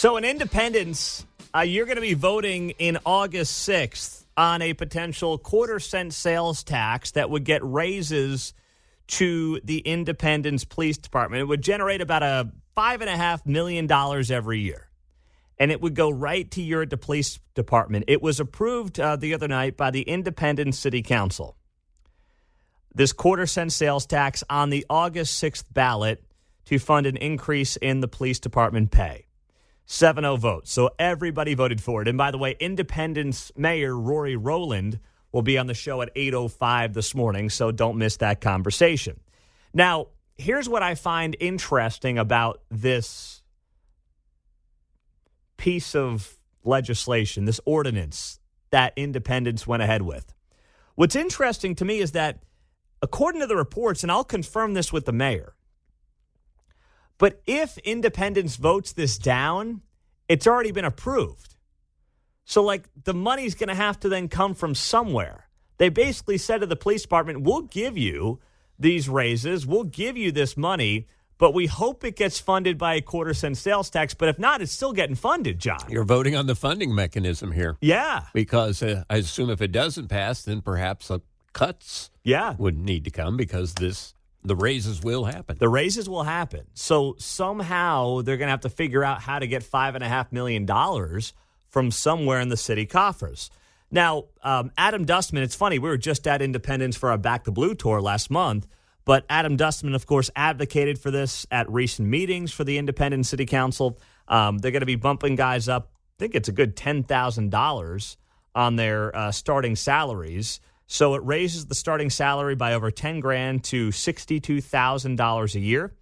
So in Independence, you're going to be voting in August 6th on a potential quarter-cent sales tax that would get raises to the Independence Police Department. It would generate about a $5.5 million every year, and it would go right to your police department. It was approved the other night by the Independence City Council. This quarter-cent sales tax on the August 6th ballot to fund an increase in the police department pay. 7-0 votes. So everybody voted for it. And by the way, Independence Mayor Rory Rowland will be on the show at 8:05 this morning, so don't miss that conversation. Now, here's what I find interesting about this piece of legislation, this ordinance that Independence went ahead with. What's interesting to me is that, according to the reports, and I'll confirm this with the mayor, but if Independence votes this down, it's already been approved. So, the money's going to have to then come from somewhere. They basically said to the police department, we'll give you these raises, we'll give you this money, but we hope it gets funded by a quarter-cent sales tax. But if not, it's still getting funded, John. You're voting on the funding mechanism here. Yeah. Because I assume if it doesn't pass, then perhaps cuts would need to come because the raises will happen. The raises will happen. So somehow they're going to have to figure out how to get $5.5 million from somewhere in the city coffers. Now, Adam Dustman, it's funny, we were just at Independence for our Back to Blue tour last month, but Adam Dustman, of course, advocated for this at recent meetings for the Independence City Council. They're going to be bumping guys up, I think it's a good $10,000 on their starting salaries. So it raises the starting salary by over $10,000 to $62,000 a year.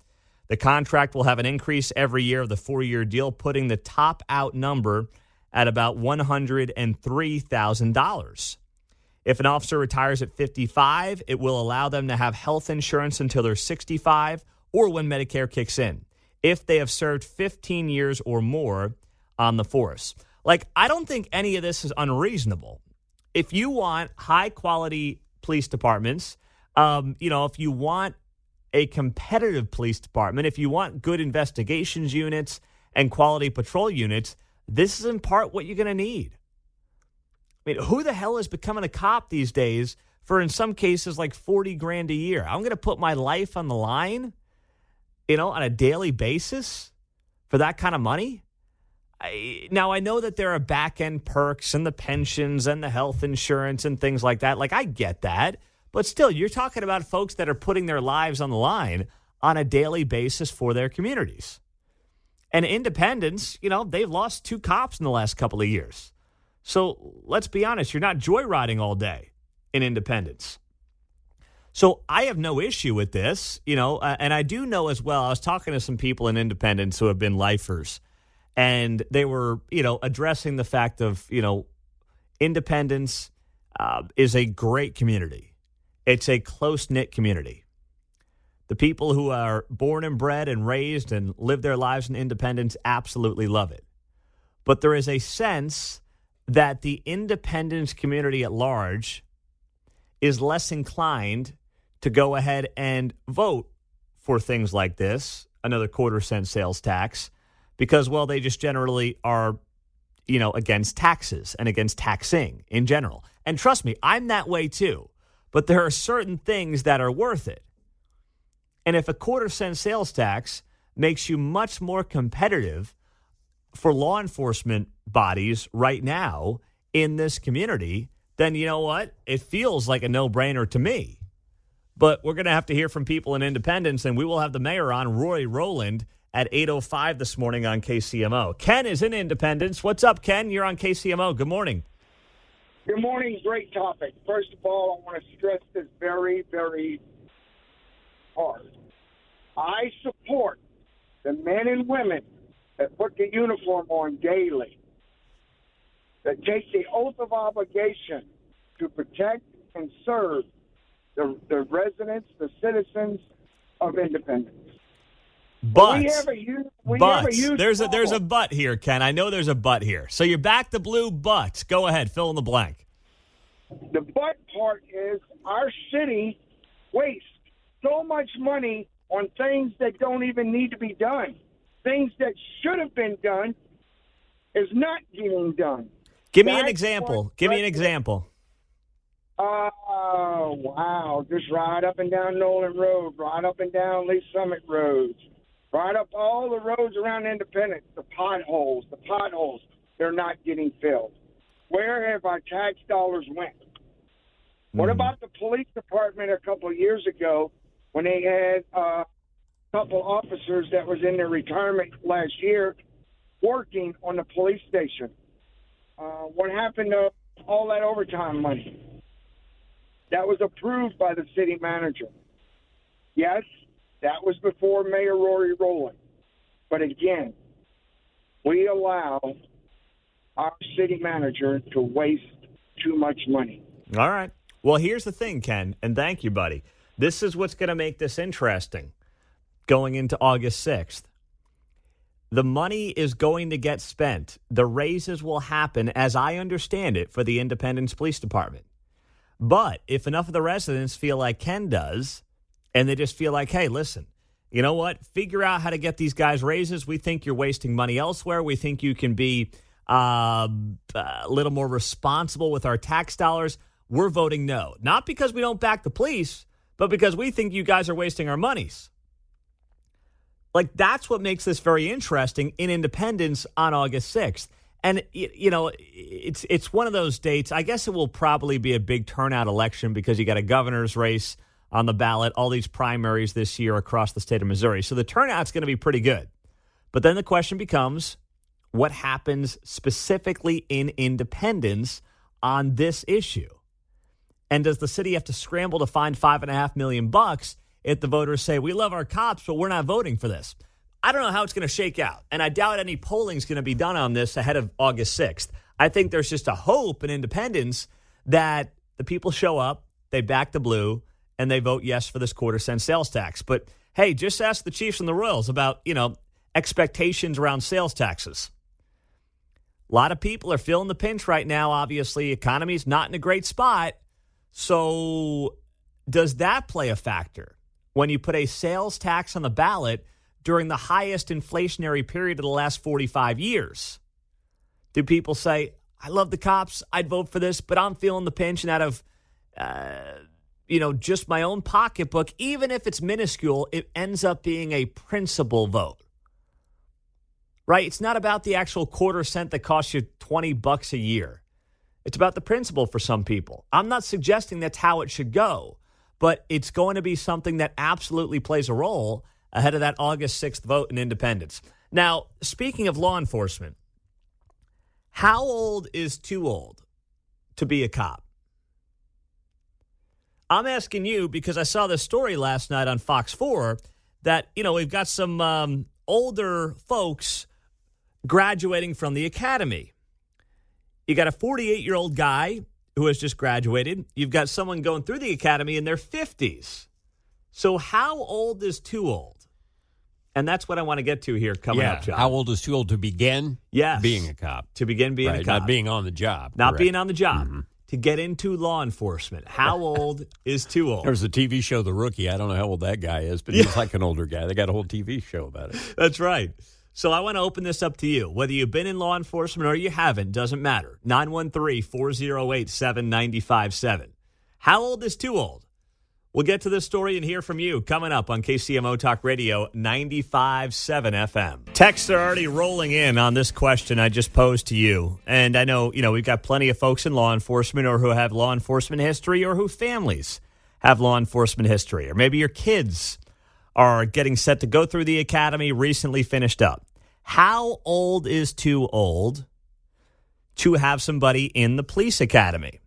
The contract will have an increase every year of the 4-year deal, putting the top out number at about $103,000. If an officer retires at 55, it will allow them to have health insurance until they're 65 or when Medicare kicks in, if they have served 15 years or more on the force. I don't think any of this is unreasonable. If you want high-quality police departments, if you want a competitive police department, if you want good investigations units and quality patrol units, this is in part what you're going to need. I mean, who the hell is becoming a cop these days for, in some cases, $40,000 a year? I'm going to put my life on the line, on a daily basis for that kind of money? Now, I know that there are back-end perks and the pensions and the health insurance and things like that. I get that. But still, you're talking about folks that are putting their lives on the line on a daily basis for their communities. And Independence, they've lost 2 cops in the last couple of years. So let's be honest, you're not joyriding all day in Independence. So I have no issue with this, and I do know as well, I was talking to some people in Independence who have been lifers. And they were, addressing the fact of, Independence is a great community. It's a close-knit community. The people who are born and bred and raised and live their lives in Independence absolutely love it. But there is a sense that the Independence community at large is less inclined to go ahead and vote for things like this, another quarter-cent sales tax, because, they just generally are, against taxes and against taxing in general. And trust me, I'm that way too. But there are certain things that are worth it. And if a quarter-cent sales tax makes you much more competitive for law enforcement bodies right now in this community, then you know what? It feels like a no-brainer to me. But we're going to have to hear from people in Independence, and we will have the mayor on, Rory Rowland, at 8:05 this morning on KCMO. Ken is in Independence. What's up, Ken? You're on KCMO. Good morning. Good morning. Great topic. First of all, I want to stress this very, very hard. I support the men and women that put the uniform on daily, that take the oath of obligation to protect and serve the residents, the citizens of Independence. But there's a but here, Ken. I know there's a but here. So you're back to blue, but go ahead, fill in the blank. The but part is our city wastes so much money on things that don't even need to be done, things that should have been done is not getting done. Give me an That's example. what Give me an residents- example. Oh, wow. Just right up and down Nolan Road, right up and down Lee Summit roads, right up all the roads around Independence, the potholes, they're not getting filled. Where have our tax dollars went? What about the police department a couple of years ago when they had a couple officers that was in their retirement last year working on the police station? What happened to all that overtime money? That was approved by the city manager. Yes, that was before Mayor Rory Rowland. But again, we allow our city manager to waste too much money. All right. Well, here's the thing, Ken, and thank you, buddy. This is what's going to make this interesting going into August 6th. The money is going to get spent. The raises will happen, as I understand it, for the Independence Police Department. But if enough of the residents feel like Ken does, and they just feel like, hey, listen, you know what? Figure out how to get these guys raises. We think you're wasting money elsewhere. We think you can be a little more responsible with our tax dollars. We're voting no. Not because we don't back the police, but because we think you guys are wasting our monies. Like, that's what makes this very interesting in Independence on August 6th. And, you know, it's one of those dates. I guess it will probably be a big turnout election because you got a governor's race on the ballot, all these primaries this year across the state of Missouri. So the turnout's going to be pretty good. But then the question becomes, what happens specifically in Independence on this issue? And does the city have to scramble to find $5.5 million if the voters say, we love our cops, but we're not voting for this? I don't know how it's going to shake out. And I doubt any polling is going to be done on this ahead of August 6th. I think there's just a hope in Independence that the people show up, they back the blue, and they vote yes for this quarter-cent sales tax. But, hey, just ask the Chiefs and the Royals about, you know, expectations around sales taxes. A lot of people are feeling the pinch right now. Obviously, economy's not in a great spot. So does that play a factor when you put a sales tax on the ballot during the highest inflationary period of the last 45 years? Do people say, I love the cops, I'd vote for this, but I'm feeling the pinch, and out of, just my own pocketbook, even if it's minuscule, it ends up being a principal vote, right? It's not about the actual quarter cent that costs you $20 a year. It's about the principle for some people. I'm not suggesting that's how it should go, but it's going to be something that absolutely plays a role ahead of that August 6th vote in Independence. Now, speaking of law enforcement, how old is too old to be a cop? I'm asking you because I saw this story last night on Fox 4 that, we've got some older folks graduating from the academy. You got a 48-year-old guy who has just graduated. You've got someone going through the academy in their 50s. So how old is too old? And that's what I want to get to here coming up, John. How old is too old to begin being a cop? To begin being a cop. Not being on the job. Not being on the job. Mm-hmm. To get into law enforcement. How old is too old? There's a TV show, The Rookie. I don't know how old that guy is, but he's like an older guy. They got a whole TV show about it. That's right. So I want to open this up to you. Whether you've been in law enforcement or you haven't, doesn't matter. 913-408-7957. How old is too old? We'll get to this story and hear from you coming up on KCMO Talk Radio 95.7 FM. Texts are already rolling in on this question I just posed to you. And I know, we've got plenty of folks in law enforcement or who have law enforcement history or who families have law enforcement history. Or maybe your kids are getting set to go through the academy, recently finished up. How old is too old to have somebody in the police academy?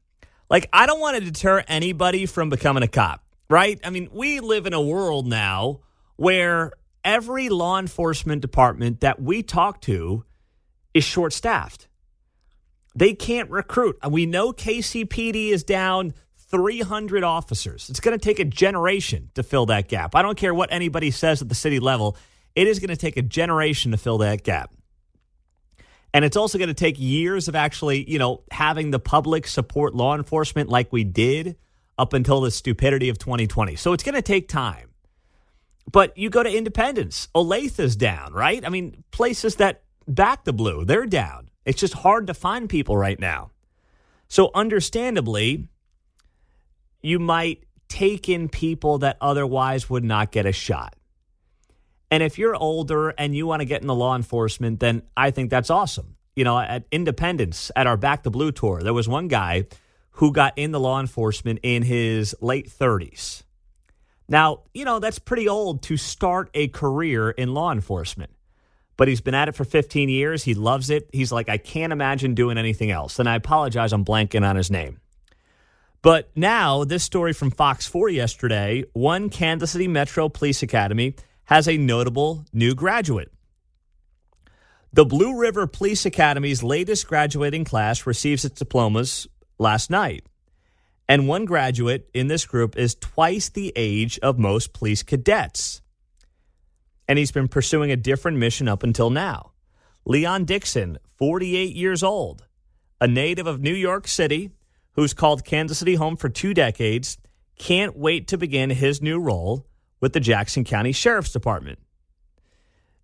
Like, I don't want to deter anybody from becoming a cop. Right? I mean, we live in a world now where every law enforcement department that we talk to is short-staffed. They can't recruit. We know KCPD is down 300 officers. It's going to take a generation to fill that gap. I don't care what anybody says at the city level. It is going to take a generation to fill that gap. And it's also going to take years of actually, having the public support law enforcement like we did up until the stupidity of 2020. So it's going to take time. But you go to Independence. Olathe is down, right? I mean, places that back the blue, they're down. It's just hard to find people right now. So understandably, you might take in people that otherwise would not get a shot. And if you're older and you want to get into law enforcement, then I think that's awesome. You know, at Independence, at our Back the Blue tour, there was one guy who got into law enforcement in his late 30s. Now, you know, that's pretty old to start a career in law enforcement. But he's been at it for 15 years. He loves it. He's like, I can't imagine doing anything else. And I apologize, I'm blanking on his name. But now, this story from Fox 4 yesterday, one Kansas City Metro Police Academy has a notable new graduate. The Blue River Police Academy's latest graduating class receives its diplomas last night. And one graduate in this group is twice the age of most police cadets. And he's been pursuing a different mission up until now. Leon Dixon, 48 years old, a native of New York City, who's called Kansas City home for 2 decades, can't wait to begin his new role with the Jackson County Sheriff's Department.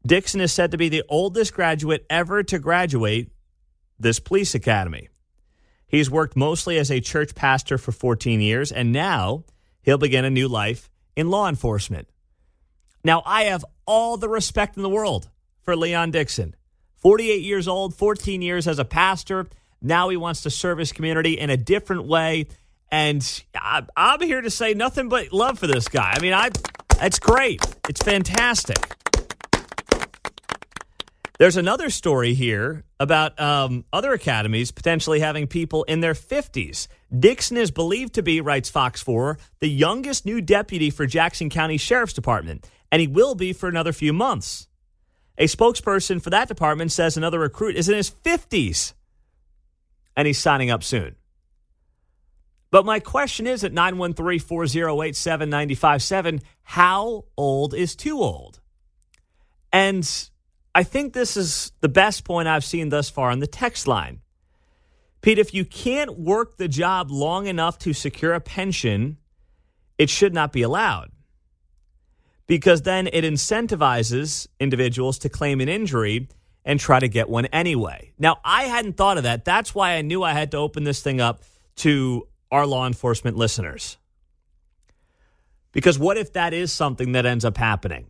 Dixon is said to be the oldest graduate ever to graduate this police academy. He's worked mostly as a church pastor for 14 years, and now he'll begin a new life in law enforcement. Now, I have all the respect in the world for Leon Dixon. 48 years old, 14 years as a pastor. Now he wants to serve his community in a different way. And I'm here to say nothing but love for this guy. I mean, it's great. It's fantastic. There's another story here about other academies potentially having people in their 50s. Dixon is believed to be, writes Fox 4, the youngest new deputy for Jackson County Sheriff's Department, and he will be for another few months. A spokesperson for that department says another recruit is in his 50s, and he's signing up soon. But my question is at 913-408-7957, how old is too old? And I think this is the best point I've seen thus far on the text line. Pete, if you can't work the job long enough to secure a pension, it should not be allowed. Because then it incentivizes individuals to claim an injury and try to get one anyway. Now, I hadn't thought of that. That's why I knew I had to open this thing up to our law enforcement listeners. Because what if that is something that ends up happening?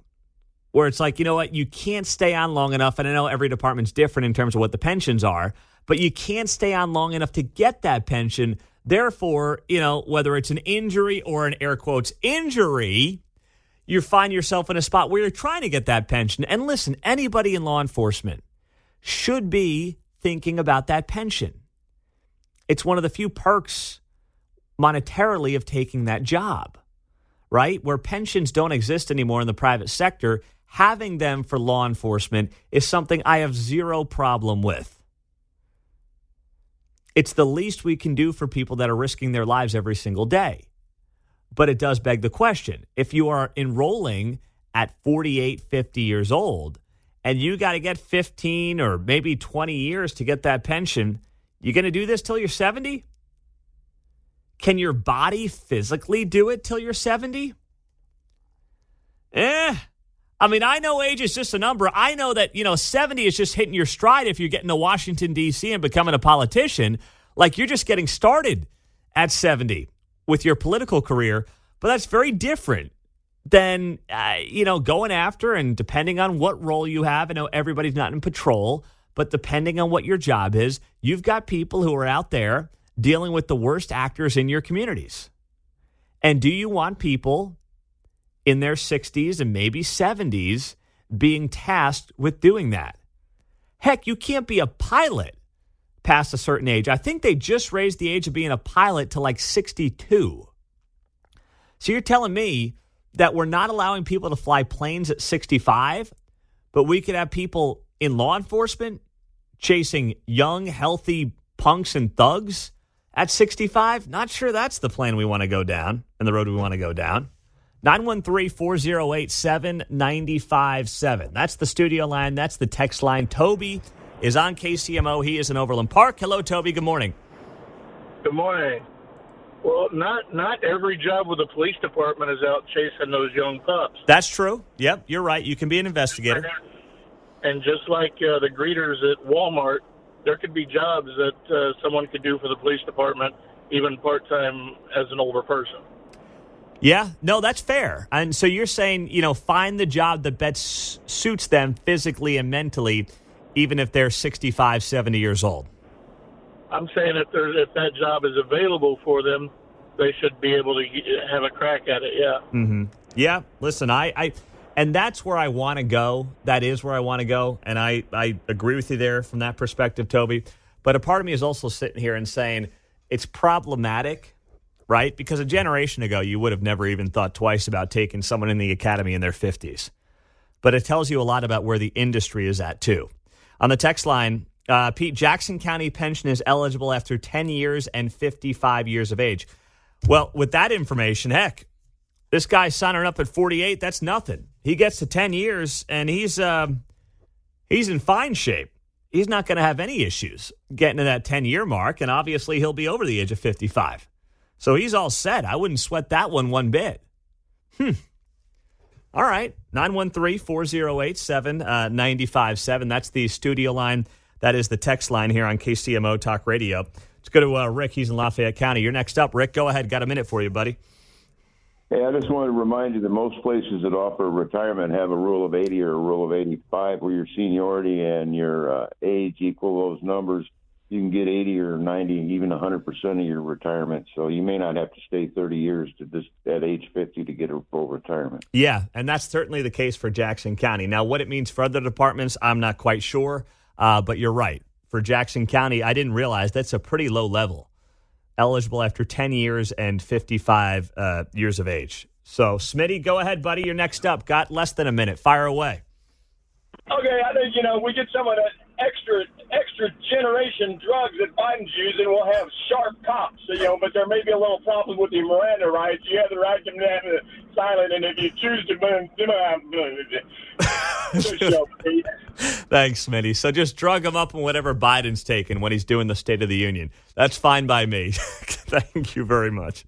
Where it's like, you know what, you can't stay on long enough, and I know every department's different in terms of what the pensions are, but you can't stay on long enough to get that pension. Therefore, you know, whether it's an injury or an air quotes injury, you find yourself in a spot where you're trying to get that pension. And listen, anybody in law enforcement should be thinking about that pension. It's one of the few perks monetarily of taking that job, right? Where pensions don't exist anymore in the private sector, having them for law enforcement is something I have zero problem with. It's the least we can do for people that are risking their lives every single day. But it does beg the question. If you are enrolling at 48, 50 years old, and you got to get 15 or maybe 20 years to get that pension, you going to do this till you're 70? Can your body physically do it till you're 70? I mean, I know age is just a number. I know that, 70 is just hitting your stride if you're getting to Washington, D.C. and becoming a politician. Like, you're just getting started at 70 with your political career. But that's very different than, going after, and depending on what role you have. I know everybody's not in patrol, but depending on what your job is, you've got people who are out there dealing with the worst actors in your communities. And do you want people in their 60s and maybe 70s being tasked with doing that? Heck, you can't be a pilot past a certain age. I think they just raised the age of being a pilot to like 62. So you're telling me that we're not allowing people to fly planes at 65, but we could have people in law enforcement chasing young, healthy punks and thugs at 65? Not sure that's the plan we want to go down and the road we want to go down. 913-408-7957. That's the studio line. That's the text line. Toby is on KCMO. He is in Overland Park. Hello, Toby. Good morning. Good morning. Well, not every job with the police department is out chasing those young pups. That's true. Yep, you're right. You can be an investigator. And just like the greeters at Walmart, there could be jobs that someone could do for the police department, even part-time as an older person. Yeah, no, that's fair. And so you're saying, find the job that best suits them physically and mentally, even if they're 65, 70 years old. I'm saying if that job is available for them, they should be able to have a crack at it, yeah. Mm-hmm. Yeah, listen, and that's where I want to go. That is where I want to go. And I agree with you there from that perspective, Toby. But a part of me is also sitting here and saying it's problematic, right? Because a generation ago, you would have never even thought twice about taking someone in the academy in their 50s. But it tells you a lot about where the industry is at, too. On the text line, Pete, Jackson County pension is eligible after 10 years and 55 years of age. Well, with that information, heck, this guy signing up at 48, that's nothing. He gets to 10 years, and he's in fine shape. He's not going to have any issues getting to that 10-year mark, and obviously he'll be over the age of 55. So he's all set. I wouldn't sweat that one bit. All right, 913-408-7957. That's the studio line. That is the text line here on KCMO Talk Radio. Let's go to Rick. He's in Lafayette County. You're next up, Rick. Go ahead. Got a minute for you, buddy. Hey, I just wanted to remind you that most places that offer retirement have a rule of 80 or a rule of 85 where your seniority and your age equal those numbers. You can get 80 or 90, even 100% of your retirement. So you may not have to stay 30 years to just at age 50 to get a full retirement. Yeah, and that's certainly the case for Jackson County. Now, what it means for other departments, I'm not quite sure, but you're right. For Jackson County, I didn't realize that's a pretty low level. Eligible after 10 years and 55 years of age. So, Smitty, go ahead, buddy. You're next up. Got less than a minute. Fire away. Okay, I think, we get some of that extra generation drugs that Biden's using, we'll have sharp cops, but there may be a little problem with the Miranda rights. You have the right to have it silent, and if you choose to Thanks, Smitty. So just drug him up on whatever Biden's taking when he's doing the State of the Union. That's fine by me. Thank you very much.